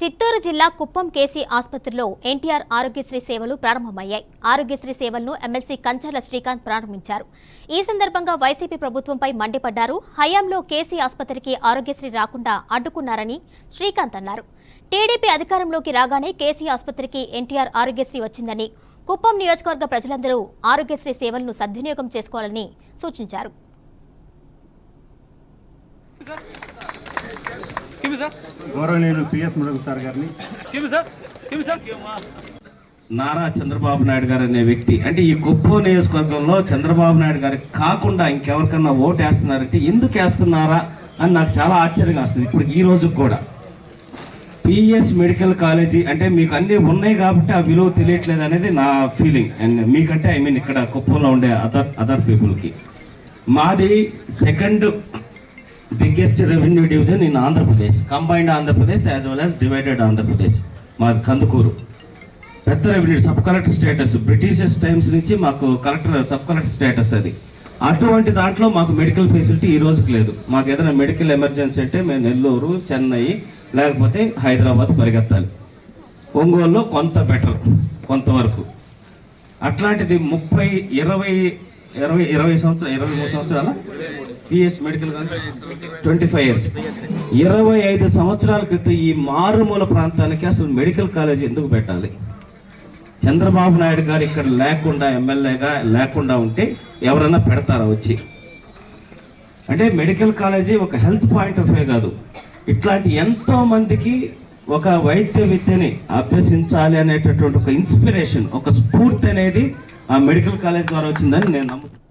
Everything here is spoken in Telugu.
చిత్తూరు జిల్లా కుప్పం కేసీ ఆసుపత్రిలో ఎన్టీఆర్ ఆరోగ్యశ్రీ సేవలు ప్రారంభమయ్యాయి. ఆరోగ్యశ్రీ సేవలను ఎమ్మెల్సీ కంచర్ల శ్రీకాంత్ ప్రారంభించారు. ఈ సందర్భంగా వైసీపీ ప్రభుత్వంపై మండిపడ్డారు. హయాంలో కేసీ ఆసుపత్రికి ఆరోగ్యశ్రీ రాకుండా అడ్డుకున్నారని శ్రీకాంత్ అన్నారు. టీడీపీ అధికారంలోకి రాగానే కేసీ ఆసుపత్రికి ఎన్టీఆర్ ఆరోగ్యశ్రీ వచ్చిందని, కుప్పం నియోజకవర్గ ప్రజలందరూ ఆరోగ్యశ్రీ సేవలను సద్వినియోగం చేసుకోవాలని సూచించారు. గౌరవనీయులు సిఎస్ మురుగు సార్ గారిని నారా చంద్రబాబు నాయుడు గారు అనే వ్యక్తి అంటే ఈ కుప్పం నియోజకవర్గంలో చంద్రబాబు నాయుడు గారికి కాకుండా ఇంకెవరికన్నా ఓటు వేస్తున్నారంటే ఎందుకు వేస్తున్నారా అని నాకు చాలా ఆశ్చర్యంగా వస్తుంది. ఇప్పుడు ఈ రోజు కూడా పిఎస్ మెడికల్ కాలేజీ అంటే మీకు అన్నీ ఉన్నాయి కాబట్టి ఆ విలువ తెలియట్లేదు అనేది నా ఫీలింగ్. అండ్ మీకంటే ఇక్కడ కుప్పంలో ఉండే అదర్ పీపుల్కి మాది second biggest revenue division in Andhra Pradesh, combined Andhra Pradesh as well as divided Andhra Pradesh. మాది కందుకూరు పెద్ద revenue sub collector status Britishers times నుంచి మాకు సబ్ కలెక్టర్ స్టేటస్ అది. అటువంటి దాంట్లో మాకు మెడికల్ ఫెసిలిటీ ఈ రోజుకి లేదు. మాకు ఏదైనా మెడికల్ ఎమర్జెన్సీ అంటే మేము నెల్లూరు, చెన్నై లేకపోతే హైదరాబాద్ పరిగెత్తాలి. ఒంగోలులో కొంత బెటర్ కొంతవరకు. అట్లాంటిది 23 సంవత్సరాల పిఎస్ మెడికల్ కాలేజ్ 25 ఇయర్స్ 25 సంవత్సరాల క్రితం ఈ మారుమూల ప్రాంతానికి అసలు మెడికల్ కాలేజ్ ఎందుకు పెట్టాలి? చంద్రబాబు నాయుడు గారు ఇక్కడ లేకుండా ఎమ్మెల్యేగా లేకుండా ఉంటే ఎవరైనా పెడతారా వచ్చి? అంటే మెడికల్ కాలేజీ ఒక హెల్త్ పాయింట్ ఆఫ్ వ్యూ కాదు, ఇట్లాంటి ఎంతో మందికి ఒక వైద్య విద్యని అభ్యసించాలి అనేటటువంటి ఒక ఇన్స్పిరేషన్, ఒక స్ఫూర్తి అనేది ఆ మెడికల్ కాలేజ్ ద్వారా వచ్చిందని నేను నమ్ముతున్నాను.